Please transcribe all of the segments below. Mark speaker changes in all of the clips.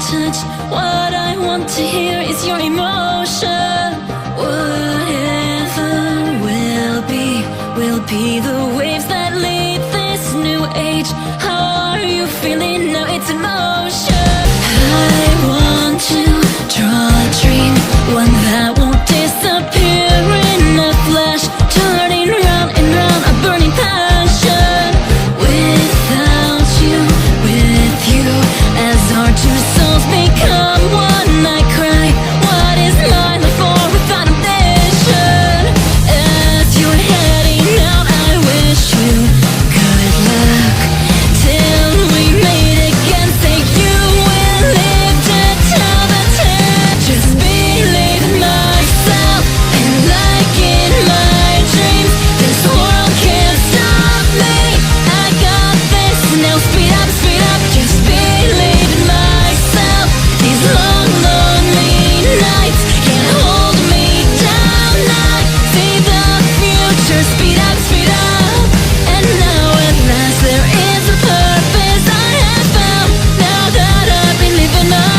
Speaker 1: touch. What I want to hear is your emotion. Whatever will be the waves that lead this new age. How are you feeling now? It's in motion. I want to draw a dream, one that won't disappear in a flash, turning round and round, a burning passion. Without you, with you, as our two souls become one, I cry, what is my life for without a mission? As you're heading out, I wish you good luck, till we meet again. Say you will live to tell the tale. Just believe in myself, and like in my dreams, this world can't stop me. I got this now, speed up, just believe in myself. These long, lonely nights can't hold me down. I see the future, speed up, and now at last there is a purpose I have found. Now that I believe in myself.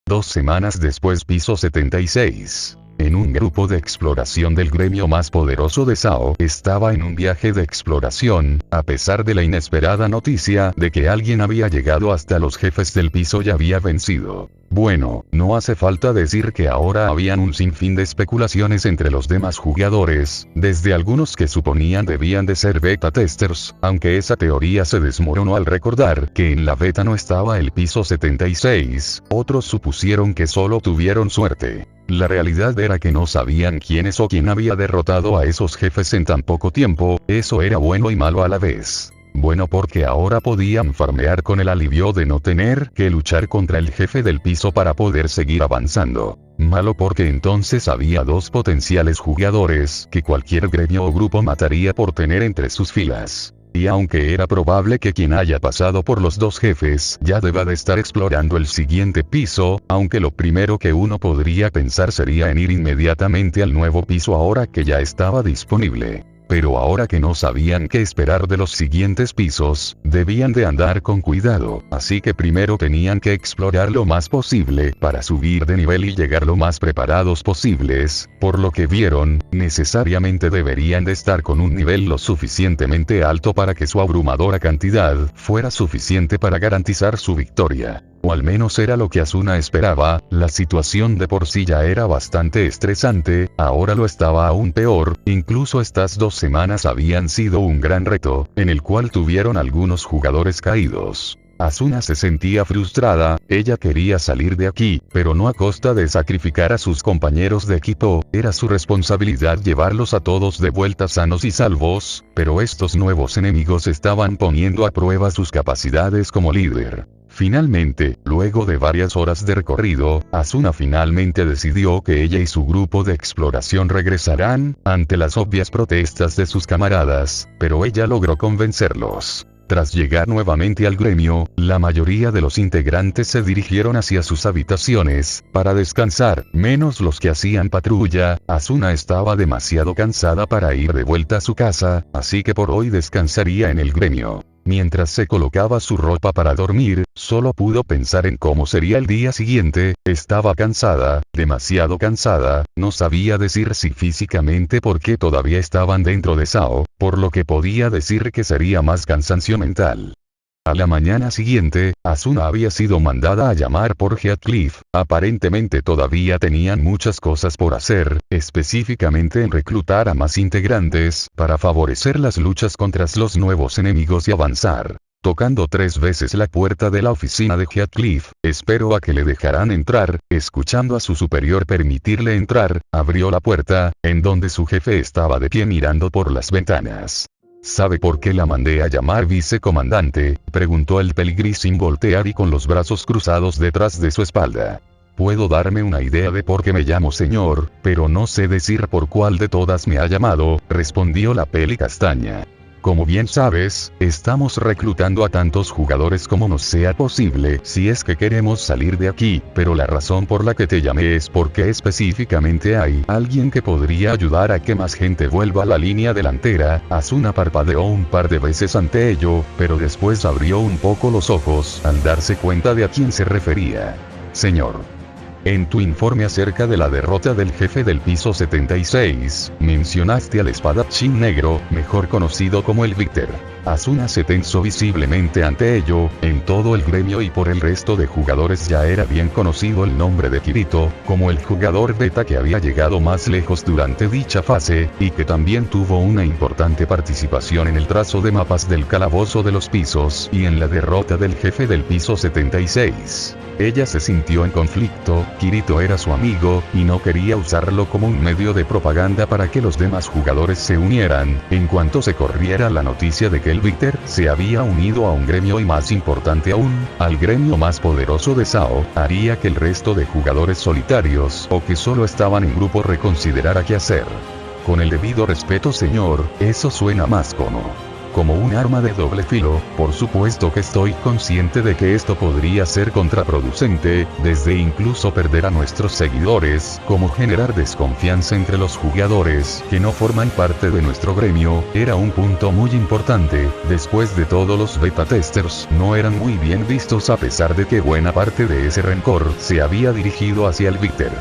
Speaker 2: 2 semanas después, piso 76. En un grupo de exploración del gremio más poderoso de SAO, estaba en un viaje de exploración, a pesar de la inesperada noticia de que alguien había llegado hasta los jefes del piso y había vencido. Bueno, no hace falta decir que ahora habían un sinfín de especulaciones entre los demás jugadores, desde algunos que suponían debían de ser beta testers, aunque esa teoría se desmoronó al recordar que en la beta no estaba el piso 76, otros supusieron que solo tuvieron suerte. La realidad era que no sabían quiénes o quién había derrotado a esos jefes en tan poco tiempo. Eso era bueno y malo a la vez. Bueno, porque ahora podían farmear con el alivio de no tener que luchar contra el jefe del piso para poder seguir avanzando. Malo porque entonces había 2 potenciales jugadores que cualquier gremio o grupo mataría por tener entre sus filas. Y aunque era probable que quien haya pasado por los 2 jefes ya deba de estar explorando el siguiente piso, aunque lo primero que uno podría pensar sería en ir inmediatamente al nuevo piso ahora que ya estaba disponible. Pero ahora que no sabían qué esperar de los siguientes pisos, debían de andar con cuidado, así que primero tenían que explorar lo más posible para subir de nivel y llegar lo más preparados posibles. Por lo que vieron, necesariamente deberían de estar con un nivel lo suficientemente alto para que su abrumadora cantidad fuera suficiente para garantizar su victoria. O al menos era lo que Asuna esperaba. La situación de por sí ya era bastante estresante, ahora lo estaba aún peor. Incluso estas 2 semanas habían sido un gran reto, en el cual tuvieron algunos jugadores caídos. Asuna se sentía frustrada, ella quería salir de aquí, pero no a costa de sacrificar a sus compañeros de equipo. Era su responsabilidad llevarlos a todos de vuelta sanos y salvos, pero estos nuevos enemigos estaban poniendo a prueba sus capacidades como líder. Finalmente, luego de varias horas de recorrido, Asuna finalmente decidió que ella y su grupo de exploración regresarán, ante las obvias protestas de sus camaradas, pero ella logró convencerlos. Tras llegar nuevamente al gremio, la mayoría de los integrantes se dirigieron hacia sus habitaciones, para descansar, menos los que hacían patrulla. Asuna estaba demasiado cansada para ir de vuelta a su casa, así que por hoy descansaría en el gremio. Mientras se colocaba su ropa para dormir, solo pudo pensar en cómo sería el día siguiente. Estaba cansada, demasiado cansada, no sabía decir si físicamente porque todavía estaban dentro de SAO, por lo que podía decir que sería más cansancio mental. A la mañana siguiente, Asuna había sido mandada a llamar por Heathcliff. Aparentemente todavía tenían muchas cosas por hacer, específicamente en reclutar a más integrantes, para favorecer las luchas contra los nuevos enemigos y avanzar. Tocando 3 veces la puerta de la oficina de Heathcliff, esperó a que le dejaran entrar. Escuchando a su superior permitirle entrar, abrió la puerta, en donde su jefe estaba de pie mirando por las ventanas. ¿Sabe por qué la mandé a llamar vicecomandante?, preguntó el peligrí sin voltear y con los brazos cruzados detrás de su espalda. Puedo darme una idea de por qué me llamo señor, pero no sé decir por cuál de todas me ha llamado, respondió la peli castaña. Como bien sabes, estamos reclutando a tantos jugadores como nos sea posible si es que queremos salir de aquí, pero la razón por la que te llamé es porque específicamente hay alguien que podría ayudar a que más gente vuelva a la línea delantera. Asuna parpadeó un par de veces ante ello, pero después abrió un poco los ojos al darse cuenta de a quién se refería. Señor. En tu informe acerca de la derrota del jefe del piso 76, mencionaste al espadachín negro, mejor conocido como el Víctor. Asuna se tensó visiblemente ante ello. En todo el gremio y por el resto de jugadores ya era bien conocido el nombre de Kirito, como el jugador beta que había llegado más lejos durante dicha fase, y que también tuvo una importante participación en el trazo de mapas del calabozo de los pisos y en la derrota del jefe del piso 76. Ella se sintió en conflicto. Kirito era su amigo, y no quería usarlo como un medio de propaganda para que los demás jugadores se unieran. En cuanto se corriera la noticia de que el Víctor se había unido a un gremio y más importante aún, al gremio más poderoso de SAO, haría que el resto de jugadores solitarios o que solo estaban en grupo reconsiderara qué hacer. Con el debido respeto, señor, eso suena más como un arma de doble filo. Por supuesto que estoy consciente de que esto podría ser contraproducente, desde incluso perder a nuestros seguidores, como generar desconfianza entre los jugadores que no forman parte de nuestro gremio. Era un punto muy importante. Después de todo, los beta testers no eran muy bien vistos a pesar de que buena parte de ese rencor se había dirigido hacia el Víctor.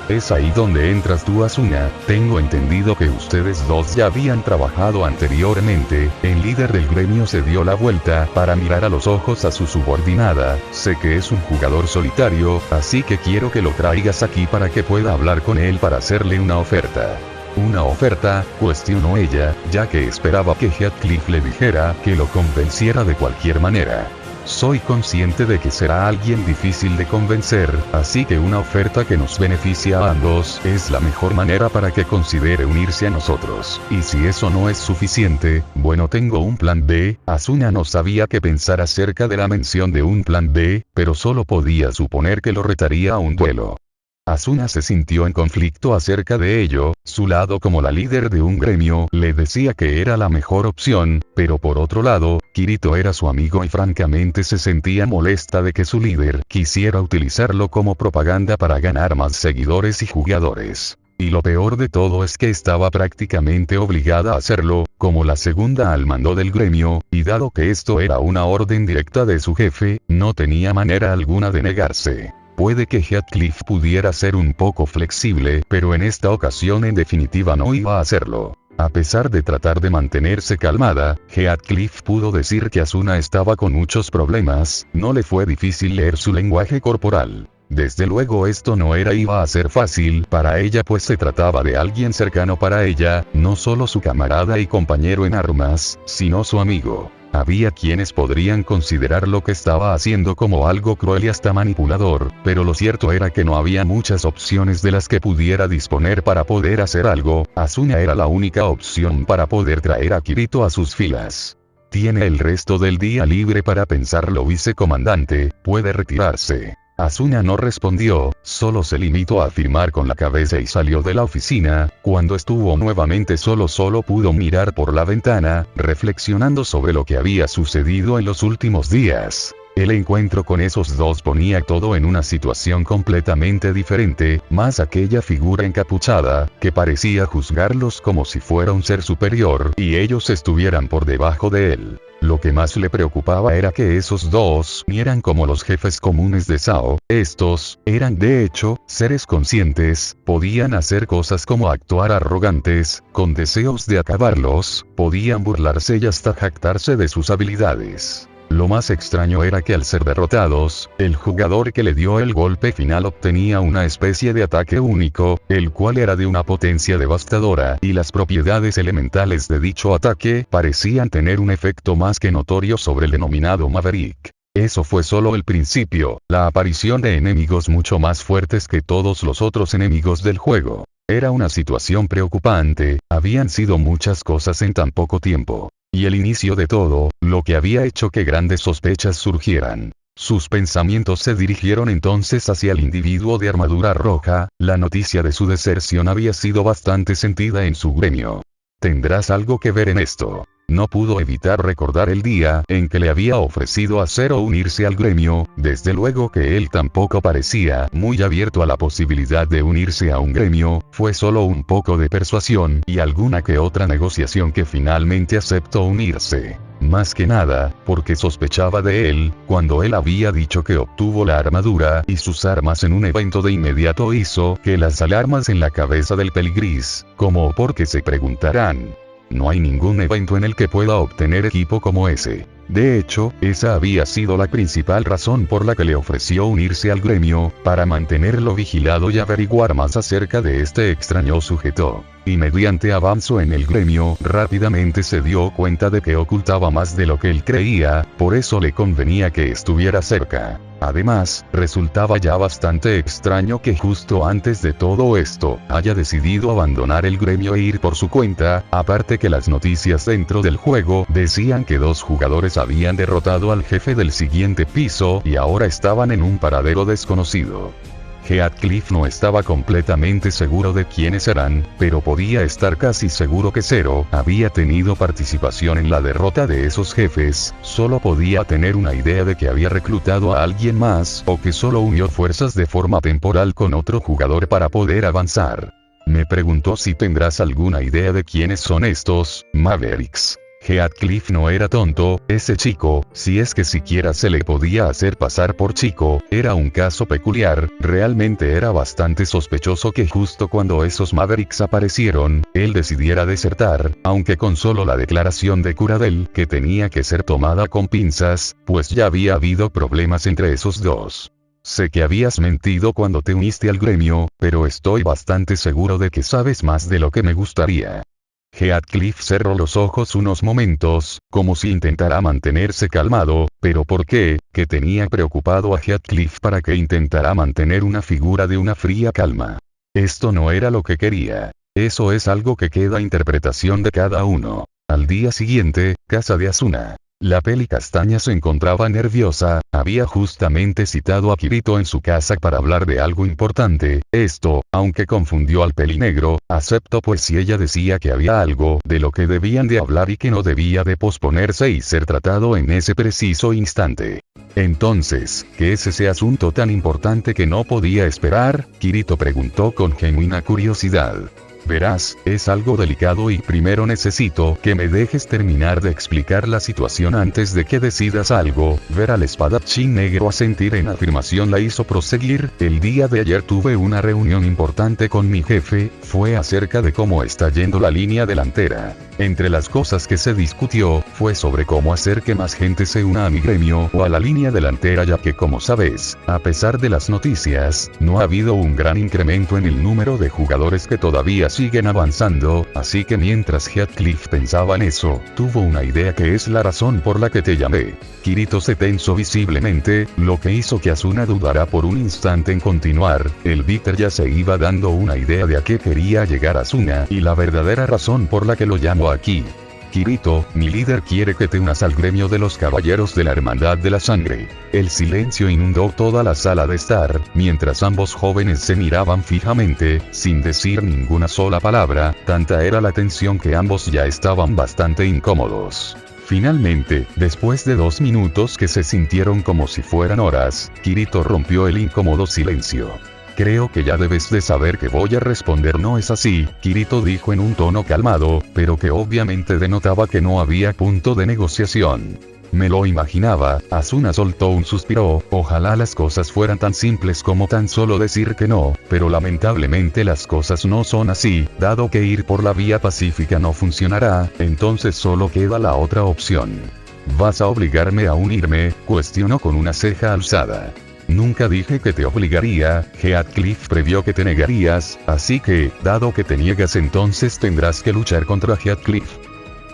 Speaker 2: Es ahí donde entras tú, Asuna. Tengo entendido que ustedes dos ya habían trabajado anteriormente. El líder del gremio se dio la vuelta para mirar a los ojos a su subordinada. Sé que es un jugador solitario, así que quiero que lo traigas aquí para que pueda hablar con él para hacerle una oferta. ¿Una oferta?, cuestionó ella, ya que esperaba que Heathcliff le dijera que lo convenciera de cualquier manera. Soy consciente de que será alguien difícil de convencer, así que una oferta que nos beneficia a ambos es la mejor manera para que considere unirse a nosotros. Y si eso no es suficiente, bueno, tengo un plan B. Asuna no sabía qué pensar acerca de la mención de un plan B, pero solo podía suponer que lo retaría a un duelo. Asuna se sintió en conflicto acerca de ello. Su lado como la líder de un gremio le decía que era la mejor opción, pero por otro lado, Kirito era su amigo y francamente se sentía molesta de que su líder quisiera utilizarlo como propaganda para ganar más seguidores y jugadores. Y lo peor de todo es que estaba prácticamente obligada a hacerlo, como la segunda al mando del gremio, y dado que esto era una orden directa de su jefe, no tenía manera alguna de negarse. Puede que Heathcliff pudiera ser un poco flexible, pero en esta ocasión en definitiva no iba a hacerlo. A pesar de tratar de mantenerse calmada, Heathcliff pudo decir que Asuna estaba con muchos problemas. No le fue difícil leer su lenguaje corporal. Desde luego esto no iba a ser fácil para ella, pues se trataba de alguien cercano para ella, no solo su camarada y compañero en armas, sino su amigo. Había quienes podrían considerar lo que estaba haciendo como algo cruel y hasta manipulador, pero lo cierto era que no había muchas opciones de las que pudiera disponer para poder hacer algo. Asuna era la única opción para poder traer a Kirito a sus filas. Tiene el resto del día libre para pensarlo, vicecomandante, puede retirarse. Asuna no respondió, solo se limitó a afirmar con la cabeza y salió de la oficina. Cuando estuvo nuevamente solo pudo mirar por la ventana, reflexionando sobre lo que había sucedido en los últimos días. El encuentro con esos dos ponía todo en una situación completamente diferente, más aquella figura encapuchada, que parecía juzgarlos como si fuera un ser superior y ellos estuvieran por debajo de él. Lo que más le preocupaba era que esos dos ni eran como los jefes comunes de SAO. Estos eran de hecho seres conscientes, podían hacer cosas como actuar arrogantes, con deseos de acabarlos, podían burlarse y hasta jactarse de sus habilidades. Lo más extraño era que al ser derrotados, el jugador que le dio el golpe final obtenía una especie de ataque único, el cual era de una potencia devastadora, y las propiedades elementales de dicho ataque parecían tener un efecto más que notorio sobre el denominado Maverick. Eso fue solo el principio, la aparición de enemigos mucho más fuertes que todos los otros enemigos del juego. Era una situación preocupante, habían sido muchas cosas en tan poco tiempo. Y el inicio de todo, lo que había hecho que grandes sospechas surgieran. Sus pensamientos se dirigieron entonces hacia el individuo de armadura roja. La noticia de su deserción había sido bastante sentida en su gremio. ¿Tendrás algo que ver en esto? No pudo evitar recordar el día en que le había ofrecido a Zero unirse al gremio, desde luego que él tampoco parecía muy abierto a la posibilidad de unirse a un gremio, fue solo un poco de persuasión y alguna que otra negociación que finalmente aceptó unirse. Más que nada, porque sospechaba de él, cuando él había dicho que obtuvo la armadura y sus armas en un evento de inmediato hizo que las alarmas en la cabeza del peligris, como porque se preguntarán. No hay ningún evento en el que pueda obtener equipo como ese. De hecho, esa había sido la principal razón por la que le ofreció unirse al gremio, para mantenerlo vigilado y averiguar más acerca de este extraño sujeto. Y mediante avanzó en el gremio, rápidamente se dio cuenta de que ocultaba más de lo que él creía, por eso le convenía que estuviera cerca. Además, resultaba ya bastante extraño que justo antes de todo esto, haya decidido abandonar el gremio e ir por su cuenta, aparte que las noticias dentro del juego decían que 2 jugadores habían derrotado al jefe del siguiente piso y ahora estaban en un paradero desconocido. Heathcliff no estaba completamente seguro de quiénes eran, pero podía estar casi seguro que Zero había tenido participación en la derrota de esos jefes, solo podía tener una idea de que había reclutado a alguien más o que solo unió fuerzas de forma temporal con otro jugador para poder avanzar. Me preguntó si tendrás alguna idea de quiénes son estos Mavericks. Heathcliff no era tonto, ese chico, si es que siquiera se le podía hacer pasar por chico, era un caso peculiar, realmente era bastante sospechoso que justo cuando esos Mavericks aparecieron, él decidiera desertar, aunque con solo la declaración de Curadel que tenía que ser tomada con pinzas, pues ya había habido problemas entre esos dos. Sé que habías mentido cuando te uniste al gremio, pero estoy bastante seguro de que sabes más de lo que me gustaría. Heathcliff cerró los ojos unos momentos, como si intentara mantenerse calmado, pero ¿por qué? ¿Qué tenía preocupado a Heathcliff para que intentara mantener una figura de una fría calma? Esto no era lo que quería. Eso es algo que queda a interpretación de cada uno. Al día siguiente, casa de Asuna. La peli castaña se encontraba nerviosa, había justamente citado a Kirito en su casa para hablar de algo importante, esto, aunque confundió al pelinegro, aceptó pues si ella decía que había algo de lo que debían de hablar y que no debía de posponerse y ser tratado en ese preciso instante. Entonces, ¿qué es ese asunto tan importante que no podía esperar? Kirito preguntó con genuina curiosidad. Verás, es algo delicado y primero necesito que me dejes terminar de explicar la situación antes de que decidas algo. Ver al espadachín negro asentir en afirmación la hizo proseguir. El día de ayer tuve una reunión importante con mi jefe, fue acerca de cómo está yendo la línea delantera. Entre las cosas que se discutió, fue sobre cómo hacer que más gente se una a mi gremio o a la línea delantera, ya que como sabes, a pesar de las noticias, no ha habido un gran incremento en el número de jugadores que todavía siguen avanzando, así que mientras Heathcliff pensaba en eso, tuvo una idea que es la razón por la que te llamé. Kirito se tensó visiblemente, lo que hizo que Asuna dudara por un instante en continuar. El Víctor ya se iba dando una idea de a qué quería llegar Asuna y la verdadera razón por la que lo llamó aquí. Kirito, mi líder quiere que te unas al gremio de los caballeros de la Hermandad de la Sangre. El silencio inundó toda la sala de estar, mientras ambos jóvenes se miraban fijamente, sin decir ninguna sola palabra, tanta era la tensión que ambos ya estaban bastante incómodos. Finalmente, después de 2 minutos que se sintieron como si fueran horas, Kirito rompió el incómodo silencio. Creo que ya debes de saber que voy a responder, ¿no es así? Kirito dijo en un tono calmado, pero que obviamente denotaba que no había punto de negociación. Me lo imaginaba. Asuna soltó un suspiro, ojalá las cosas fueran tan simples como tan solo decir que no, pero lamentablemente las cosas no son así, dado que ir por la vía pacífica no funcionará, entonces solo queda la otra opción. ¿Vas a obligarme a unirme?, cuestionó con una ceja alzada. Nunca dije que te obligaría, Heathcliff previó que te negarías, así que, dado que te niegas entonces tendrás que luchar contra Heathcliff.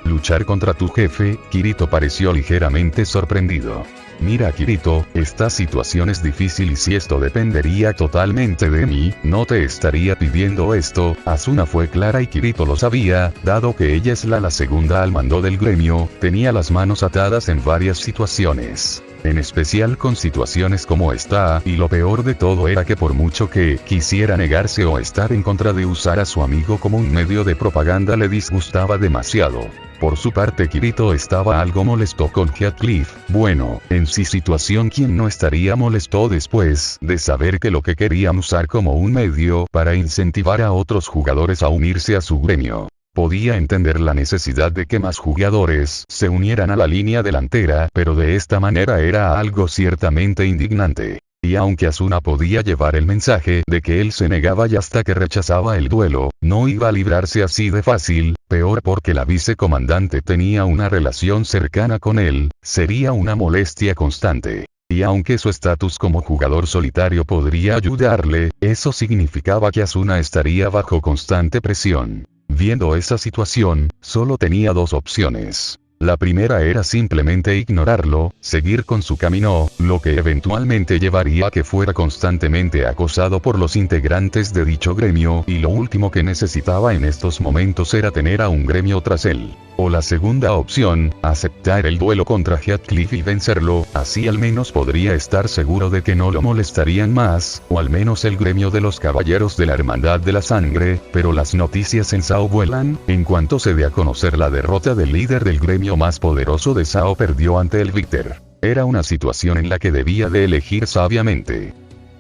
Speaker 2: ¿Luchar contra tu jefe? Kirito pareció ligeramente sorprendido. Mira Kirito, esta situación es difícil y si esto dependería totalmente de mí, no te estaría pidiendo esto. Asuna fue clara y Kirito lo sabía, dado que ella es la segunda al mando del gremio, tenía las manos atadas en varias situaciones. En especial con situaciones como esta, y lo peor de todo era que por mucho que quisiera negarse o estar en contra de usar a su amigo como un medio de propaganda le disgustaba demasiado. Por su parte Kirito estaba algo molesto con Heathcliff. Bueno, en sí situación ¿quién no estaría molesto después de saber que lo que querían usar como un medio para incentivar a otros jugadores a unirse a su gremio? Podía entender la necesidad de que más jugadores se unieran a la línea delantera, pero de esta manera era algo ciertamente indignante. Y aunque Asuna podía llevar el mensaje de que él se negaba y hasta que rechazaba el duelo, no iba a librarse así de fácil, peor porque la vicecomandante tenía una relación cercana con él, sería una molestia constante. Y aunque su estatus como jugador solitario podría ayudarle, eso significaba que Asuna estaría bajo constante presión. Viendo esa situación, solo tenía dos opciones. La primera era simplemente ignorarlo, seguir con su camino, lo que eventualmente llevaría a que fuera constantemente acosado por los integrantes de dicho gremio, y lo último que necesitaba en estos momentos era tener a un gremio tras él. O la segunda opción, aceptar el duelo contra Heathcliff y vencerlo, así al menos podría estar seguro de que no lo molestarían más, o al menos el gremio de los caballeros de la Hermandad de la Sangre, pero las noticias en Sao vuelan, en cuanto se dé a conocer la derrota del líder del gremio más poderoso de Sao perdió ante el Victor. Era una situación en la que debía de elegir sabiamente.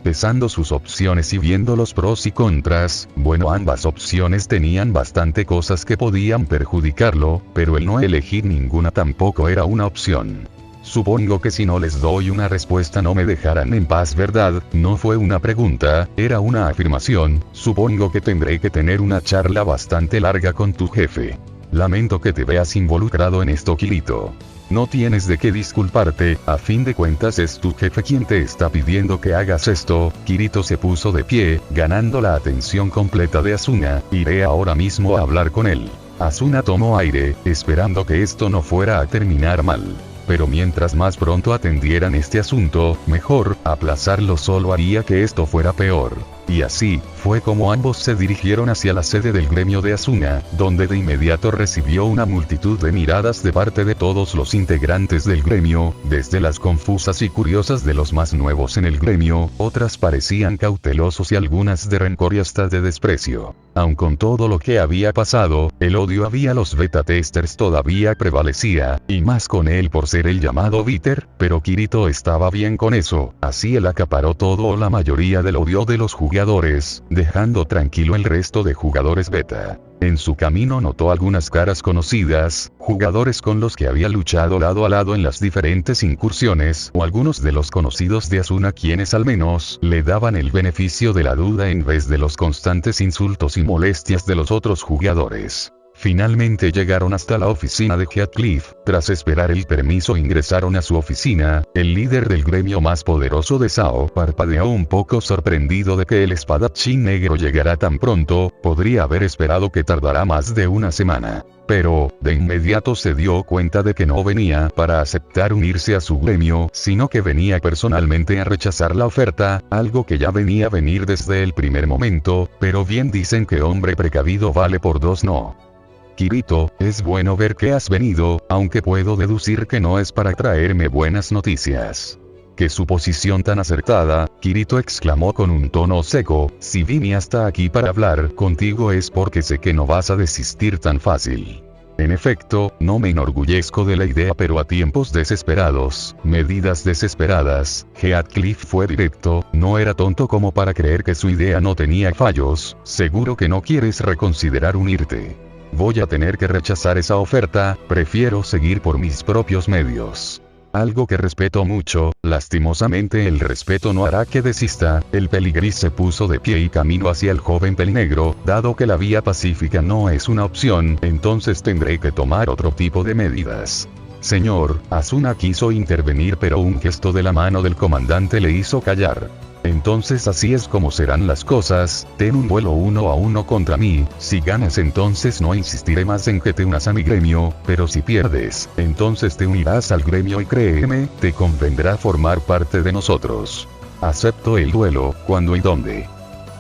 Speaker 2: Pesando sus opciones y viendo los pros y contras, bueno, ambas opciones tenían bastante cosas que podían perjudicarlo, pero el no elegir ninguna tampoco era una opción. Supongo que si no les doy una respuesta no me dejarán en paz, ¿verdad? No fue una pregunta, era una afirmación. Supongo que tendré que tener una charla bastante larga con tu jefe. Lamento que te veas involucrado en esto, Kirito. No tienes de qué disculparte, a fin de cuentas es tu jefe quien te está pidiendo que hagas esto. Kirito se puso de pie, ganando la atención completa de Asuna. Iré ahora mismo a hablar con él. Asuna tomó aire, esperando que esto no fuera a terminar mal. Pero mientras más pronto atendieran este asunto, mejor, aplazarlo solo haría que esto fuera peor. Y así, fue como ambos se dirigieron hacia la sede del gremio de Asuna, donde de inmediato recibió una multitud de miradas de parte de todos los integrantes del gremio, desde las confusas y curiosas de los más nuevos en el gremio, otras parecían cautelosos y algunas de rencor y hasta de desprecio. Aun con todo lo que había pasado, el odio hacia los beta testers todavía prevalecía, y más con él por ser el llamado bitter, pero Kirito estaba bien con eso, así él acaparó todo o la mayoría del odio de los jugadores, dejando tranquilo el resto de jugadores beta. En su camino notó algunas caras conocidas, jugadores con los que había luchado lado a lado en las diferentes incursiones, o algunos de los conocidos de Asuna quienes al menos le daban el beneficio de la duda en vez de los constantes insultos y molestias de los otros jugadores. Finalmente llegaron hasta la oficina de Heathcliff. Tras esperar el permiso ingresaron a su oficina. El líder del gremio más poderoso de Sao parpadeó un poco sorprendido de que el espadachín negro llegara tan pronto. Podría haber esperado que tardará más de una semana. Pero, de inmediato se dio cuenta de que no venía para aceptar unirse a su gremio, sino que venía personalmente a rechazar la oferta, algo que ya venía a venir desde el primer momento, pero bien dicen que hombre precavido vale por dos, ¿no? Kirito, es bueno ver que has venido, aunque puedo deducir que no es para traerme buenas noticias. ¡Qué suposición tan acertada! Kirito exclamó con un tono seco, si vine hasta aquí para hablar contigo es porque sé que no vas a desistir tan fácil. En efecto, no me enorgullezco de la idea, pero a tiempos desesperados, medidas desesperadas. Heathcliff fue directo, no era tonto como para creer que su idea no tenía fallos. Seguro que no quieres reconsiderar unirte. Voy a tener que rechazar esa oferta, prefiero seguir por mis propios medios. Algo que respeto mucho, lastimosamente el respeto no hará que desista. El peligris se puso de pie y caminó hacia el joven pelinegro. Dado que la vía pacífica no es una opción, entonces tendré que tomar otro tipo de medidas. Señor, Asuna quiso intervenir, pero un gesto de la mano del comandante le hizo callar. Entonces así es como serán las cosas, ten un duelo 1 a 1 contra mí, si ganas entonces no insistiré más en que te unas a mi gremio, pero si pierdes, entonces te unirás al gremio y créeme, te convendrá formar parte de nosotros. Acepto el duelo, ¿cuándo y dónde?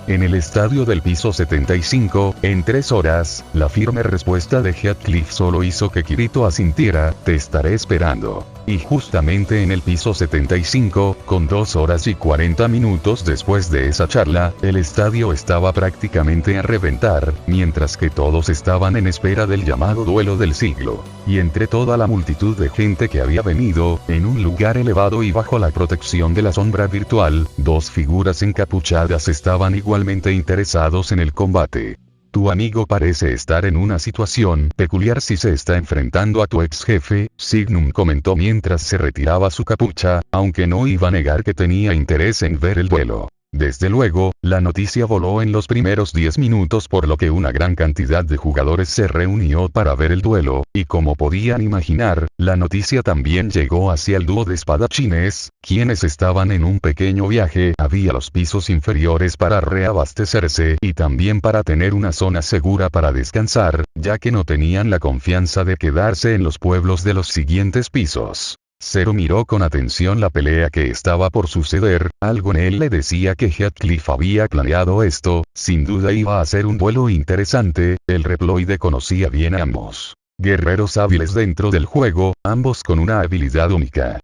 Speaker 2: En el estadio del piso 75, en 3 horas, la firme respuesta de Heathcliff solo hizo que Kirito asintiera, te estaré esperando. Y justamente en el piso 75, con 2 horas y 40 minutos después de esa charla, el estadio estaba prácticamente a reventar, mientras que todos estaban en espera del llamado duelo del siglo. Y entre toda la multitud de gente que había venido, en un lugar elevado y bajo la protección de la sombra virtual, 2 figuras encapuchadas estaban igualmente interesados en el combate. Tu amigo parece estar en una situación peculiar si se está enfrentando a tu ex jefe, Signum comentó mientras se retiraba su capucha, aunque no iba a negar que tenía interés en ver el duelo. Desde luego, la noticia voló en los primeros 10 minutos por lo que una gran cantidad de jugadores se reunió para ver el duelo, y como podían imaginar, la noticia también llegó hacia el dúo de espadachines, quienes estaban en un pequeño viaje hacia los pisos inferiores para reabastecerse y también para tener una zona segura para descansar, ya que no tenían la confianza de quedarse en los pueblos de los siguientes pisos. Zero miró con atención la pelea que estaba por suceder, algo en él le decía que Heathcliff había planeado esto, sin duda iba a ser un duelo interesante, el reploide conocía bien a ambos. Guerreros hábiles dentro del juego, ambos con una habilidad única.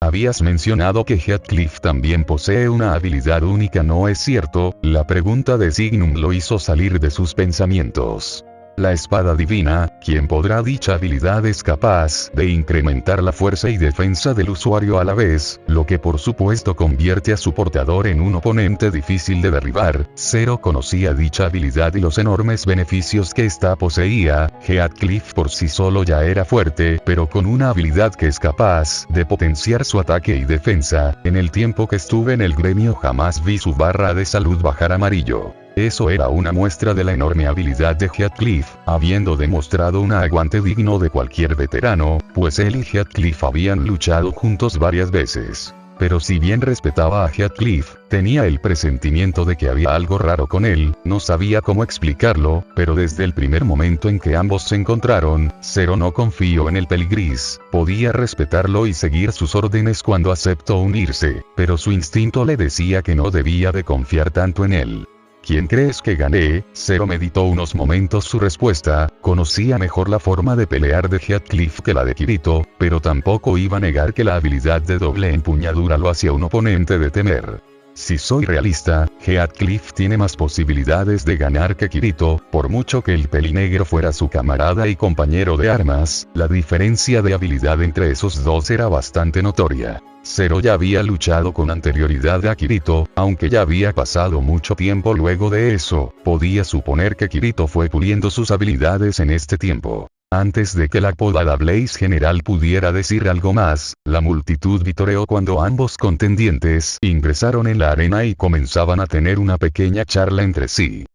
Speaker 2: Habías mencionado que Heathcliff también posee una habilidad única, ¿no es cierto? La pregunta de Signum lo hizo salir de sus pensamientos. La espada divina, quien podrá dicha habilidad es capaz de incrementar la fuerza y defensa del usuario a la vez, lo que por supuesto convierte a su portador en un oponente difícil de derribar. Zero conocía dicha habilidad y los enormes beneficios que ésta poseía. Heathcliff por sí solo ya era fuerte, pero con una habilidad que es capaz de potenciar su ataque y defensa. En el tiempo que estuve en el gremio jamás vi su barra de salud bajar amarillo. Eso era una muestra de la enorme habilidad de Heathcliff, habiendo demostrado un aguante digno de cualquier veterano, pues él y Heathcliff habían luchado juntos varias veces. Pero si bien respetaba a Heathcliff, tenía el presentimiento de que había algo raro con él, no sabía cómo explicarlo, pero desde el primer momento en que ambos se encontraron, Zero no confió en el peligris, podía respetarlo y seguir sus órdenes cuando aceptó unirse, pero su instinto le decía que no debía de confiar tanto en él. ¿Quién crees que gané? Zero meditó unos momentos su respuesta, conocía mejor la forma de pelear de Heathcliff que la de Kirito, pero tampoco iba a negar que la habilidad de doble empuñadura lo hacía un oponente de temer. Si soy realista, Heathcliff tiene más posibilidades de ganar que Kirito, por mucho que el pelinegro fuera su camarada y compañero de armas, la diferencia de habilidad entre esos dos era bastante notoria. Zero ya había luchado con anterioridad a Kirito, aunque ya había pasado mucho tiempo luego de eso, podía suponer que Kirito fue puliendo sus habilidades en este tiempo. Antes de que la apodada Blaze General pudiera decir algo más, la multitud vitoreó cuando ambos contendientes ingresaron en la arena y comenzaban a tener una pequeña charla entre sí.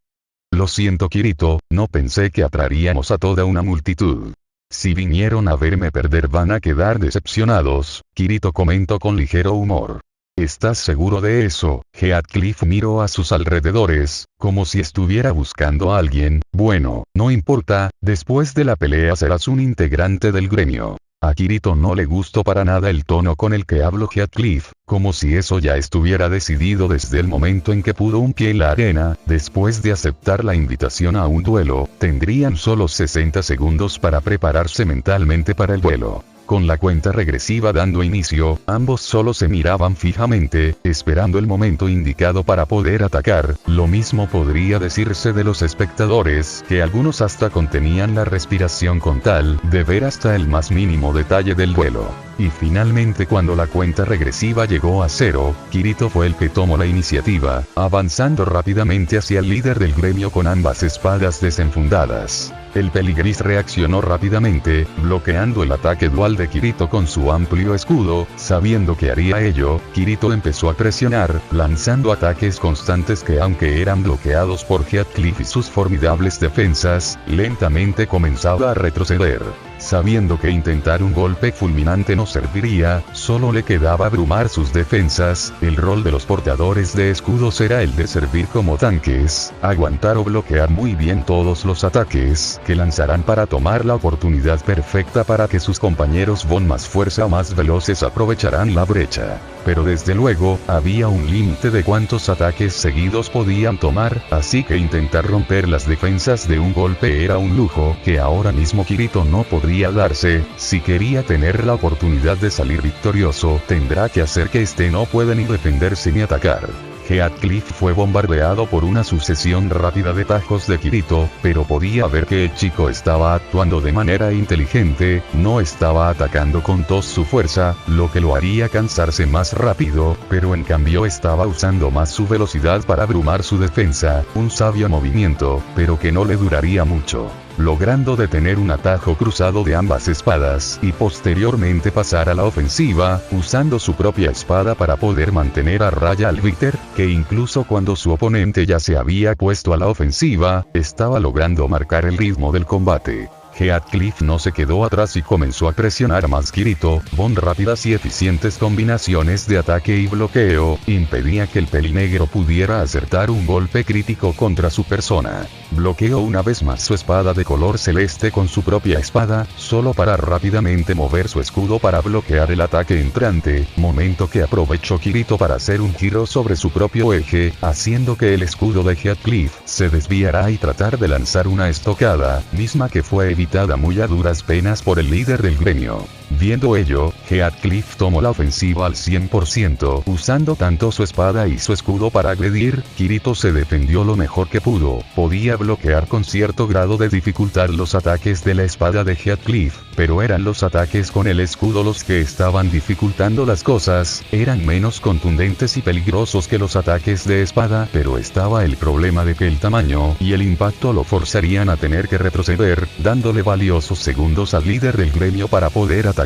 Speaker 2: Lo siento Kirito, no pensé que atraeríamos a toda una multitud. Si vinieron a verme perder van a quedar decepcionados, Kirito comentó con ligero humor. ¿Estás seguro de eso? Heathcliff miró a sus alrededores, como si estuviera buscando a alguien. Bueno, no importa, después de la pelea serás un integrante del gremio. A Kirito no le gustó para nada el tono con el que habló Heathcliff, como si eso ya estuviera decidido desde el momento en que puso un pie en la arena. Después de aceptar la invitación a un duelo, tendrían solo 60 segundos para prepararse mentalmente para el duelo. Con la cuenta regresiva dando inicio, ambos solo se miraban fijamente, esperando el momento indicado para poder atacar. Lo mismo podría decirse de los espectadores, que algunos hasta contenían la respiración con tal de ver hasta el más mínimo detalle del duelo. Y finalmente cuando la cuenta regresiva llegó a 0, Kirito fue el que tomó la iniciativa, avanzando rápidamente hacia el líder del gremio con ambas espadas desenfundadas. El peligris reaccionó rápidamente, bloqueando el ataque dual de Kirito con su amplio escudo. Sabiendo que haría ello, Kirito empezó a presionar, lanzando ataques constantes que aunque eran bloqueados por Heathcliff y sus formidables defensas, lentamente comenzaba a retroceder. Sabiendo que intentar un golpe fulminante no serviría, solo le quedaba abrumar sus defensas. El rol de los portadores de escudos era el de servir como tanques, aguantar o bloquear muy bien todos los ataques que lanzarán para tomar la oportunidad perfecta para que sus compañeros con más fuerza o más veloces aprovecharán la brecha. Pero desde luego, había un límite de cuántos ataques seguidos podían tomar, así que intentar romper las defensas de un golpe era un lujo que ahora mismo Kirito no podría podría darse. Si quería tener la oportunidad de salir victorioso, tendrá que hacer que este no pueda ni defenderse ni atacar. Heathcliff fue bombardeado por una sucesión rápida de tajos de Kirito, pero podía ver que el chico estaba actuando de manera inteligente, no estaba atacando con toda su fuerza, lo que lo haría cansarse más rápido, pero en cambio estaba usando más su velocidad para abrumar su defensa, un sabio movimiento, pero que no le duraría mucho, logrando detener un atajo cruzado de ambas espadas y posteriormente pasar a la ofensiva, usando su propia espada para poder mantener a raya al Victor, que incluso cuando su oponente ya se había puesto a la ofensiva, estaba logrando marcar el ritmo del combate. Heathcliff no se quedó atrás y comenzó a presionar más Kirito, con rápidas y eficientes combinaciones de ataque y bloqueo, impedía que el pelinegro pudiera acertar un golpe crítico contra su persona. Bloqueó una vez más su espada de color celeste con su propia espada, solo para rápidamente mover su escudo para bloquear el ataque entrante, momento que aprovechó Kirito para hacer un giro sobre su propio eje, haciendo que el escudo de Heathcliff se desviara y tratar de lanzar una estocada, misma que fue evitada muy a duras penas por el líder del gremio. Viendo ello, Heathcliff tomó la ofensiva al 100%, usando tanto su espada y su escudo para agredir. Kirito se defendió lo mejor que pudo, podía bloquear con cierto grado de dificultad los ataques de la espada de Heathcliff, pero eran los ataques con el escudo los que estaban dificultando las cosas, eran menos contundentes y peligrosos que los ataques de espada, pero estaba el problema de que el tamaño y el impacto lo forzarían a tener que retroceder, dándole valiosos segundos al líder del gremio para poder atacarlo.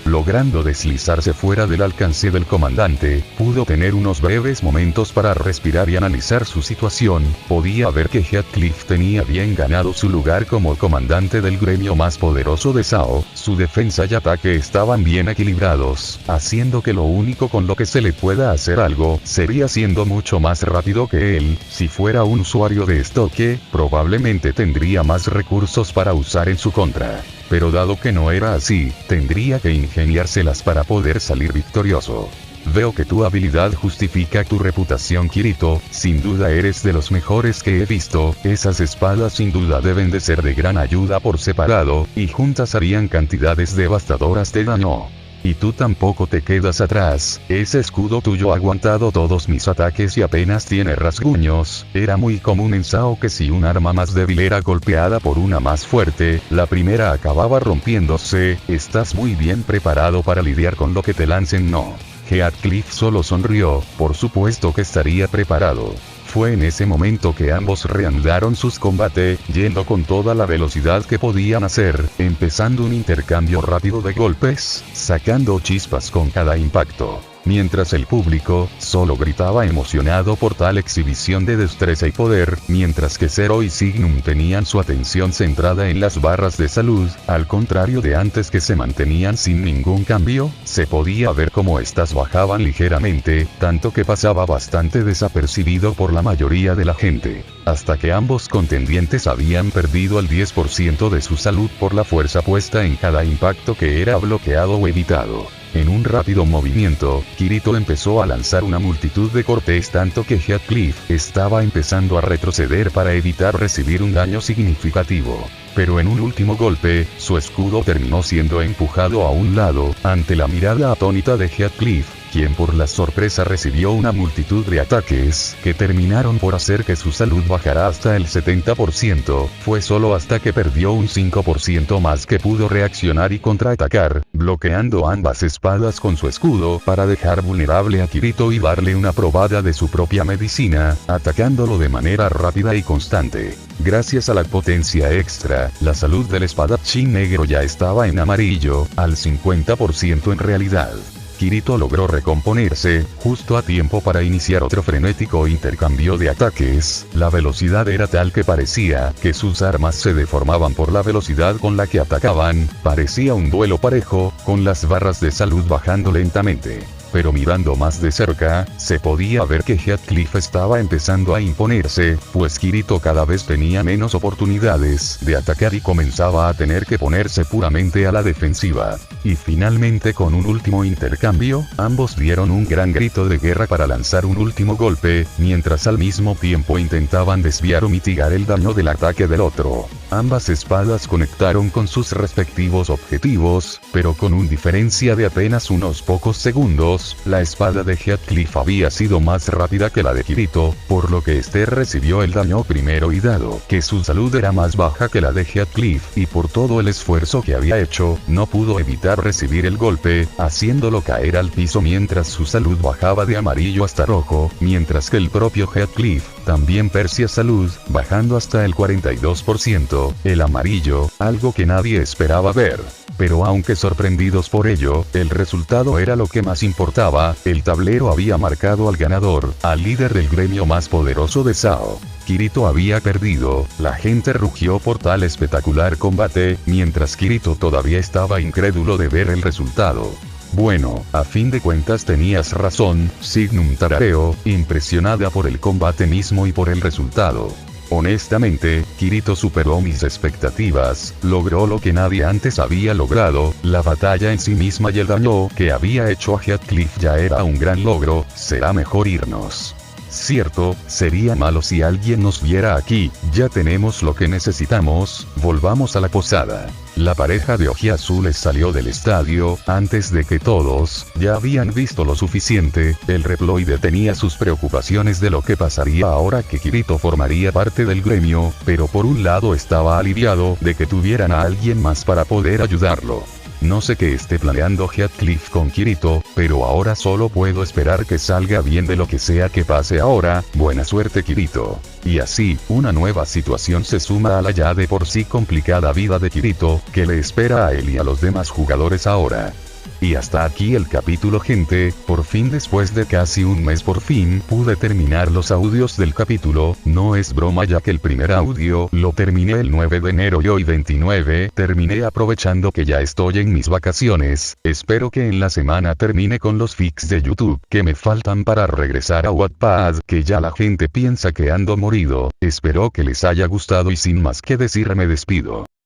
Speaker 2: Logrando deslizarse fuera del alcance del comandante, pudo tener unos breves momentos para respirar y analizar su situación. Podía ver que Heathcliff tenía bien ganado su lugar como comandante del gremio más poderoso de Sao, su defensa y ataque estaban bien equilibrados, haciendo que lo único con lo que se le pueda hacer algo, sería siendo mucho más rápido que él. Si fuera un usuario de estoque, probablemente tendría más recursos para usar en su contra. Pero dado que no era así, tendría que ingeniárselas para poder salir victorioso. Veo que tu habilidad justifica tu reputación, Kirito, sin duda eres de los mejores que he visto, esas espadas sin duda deben de ser de gran ayuda por separado, y juntas harían cantidades devastadoras de daño. Y tú tampoco te quedas atrás, ese escudo tuyo ha aguantado todos mis ataques y apenas tiene rasguños. Era muy común en Sao que si un arma más débil era golpeada por una más fuerte, la primera acababa rompiéndose. Estás muy bien preparado para lidiar con lo que te lancen, ¿no? Heathcliff solo sonrió, por supuesto que estaría preparado. Fue en ese momento que ambos reanudaron sus combates, yendo con toda la velocidad que podían hacer, empezando un intercambio rápido de golpes, sacando chispas con cada impacto. Mientras el público solo gritaba emocionado por tal exhibición de destreza y poder, mientras que Zero y Signum tenían su atención centrada en las barras de salud, al contrario de antes que se mantenían sin ningún cambio, se podía ver cómo estas bajaban ligeramente, tanto que pasaba bastante desapercibido por la mayoría de la gente, hasta que ambos contendientes habían perdido el 10% de su salud por la fuerza puesta en cada impacto que era bloqueado o evitado. En un rápido movimiento, Kirito empezó a lanzar una multitud de cortes tanto que Heathcliff estaba empezando a retroceder para evitar recibir un daño significativo. Pero en un último golpe, su escudo terminó siendo empujado a un lado, ante la mirada atónita de Heathcliff, quien por la sorpresa recibió una multitud de ataques, que terminaron por hacer que su salud bajara hasta el 70%, fue solo hasta que perdió un 5% más que pudo reaccionar y contraatacar, bloqueando ambas espadas con su escudo para dejar vulnerable a Kirito y darle una probada de su propia medicina, atacándolo de manera rápida y constante. Gracias a la potencia extra, la salud del espadachín negro ya estaba en amarillo, al 50% en realidad. Kirito logró recomponerse, justo a tiempo para iniciar otro frenético intercambio de ataques. La velocidad era tal que parecía que sus armas se deformaban por la velocidad con la que atacaban, parecía un duelo parejo, con las barras de salud bajando lentamente. Pero mirando más de cerca, se podía ver que Heathcliff estaba empezando a imponerse, pues Kirito cada vez tenía menos oportunidades de atacar y comenzaba a tener que ponerse puramente a la defensiva. y finalmente con un último intercambio, ambos dieron un gran grito de guerra para lanzar un último golpe, mientras al mismo tiempo intentaban desviar o mitigar el daño del ataque del otro. Ambas espadas conectaron con sus respectivos objetivos, pero con una diferencia de apenas unos pocos segundos. La espada de Heathcliff había sido más rápida que la de Kirito, por lo que este recibió el daño primero y dado que su salud era más baja que la de Heathcliff, y por todo el esfuerzo que había hecho, no pudo evitar recibir el golpe, haciéndolo caer al piso mientras su salud bajaba de amarillo hasta rojo, mientras que el propio Heathcliff también perdía salud, bajando hasta el 42%, el amarillo, algo que nadie esperaba ver. Pero aunque sorprendidos por ello, el resultado era lo que más importaba. El tablero había marcado al ganador, al líder del gremio más poderoso de SAO. Kirito había perdido. La gente rugió por tal espectacular combate, mientras Kirito todavía estaba incrédulo de ver el resultado. Bueno, a fin de cuentas tenías razón, Signum tarareó, impresionada por el combate mismo y por el resultado. Honestamente, Kirito superó mis expectativas, logró lo que nadie antes había logrado, la batalla en sí misma y el daño que había hecho a Heathcliff ya era un gran logro. Será mejor irnos. Cierto, sería malo si alguien nos viera aquí. Ya tenemos lo que necesitamos, volvamos a la posada. La pareja de ojiazules salió del estadio, antes de que todos ya habían visto lo suficiente. El Reploide tenía sus preocupaciones de lo que pasaría ahora que Kirito formaría parte del gremio, pero por un lado estaba aliviado de que tuvieran a alguien más para poder ayudarlo. No sé qué esté planeando Heathcliff con Kirito, pero ahora solo puedo esperar que salga bien de lo que sea que pase ahora. Buena suerte, Kirito. Y así, una nueva situación se suma a la ya de por sí complicada vida de Kirito, que le espera a él y a los demás jugadores ahora. Y hasta aquí el capítulo, gente. Por fin, después de casi un mes, por fin pude terminar los audios del capítulo. No es broma, ya que el primer audio lo terminé el 9 de enero y hoy 29 terminé, aprovechando que ya estoy en mis vacaciones. Espero que en la semana termine con los fix de YouTube que me faltan para regresar a Wattpad, que ya la gente piensa que ando morido. Espero que les haya gustado y sin más que decir me despido.
Speaker 1: 「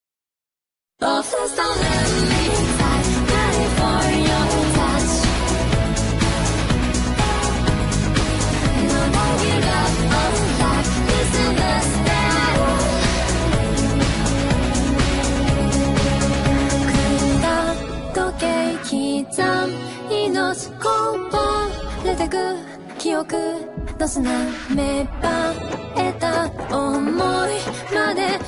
Speaker 1: 記憶の砂めばえた想いまでね」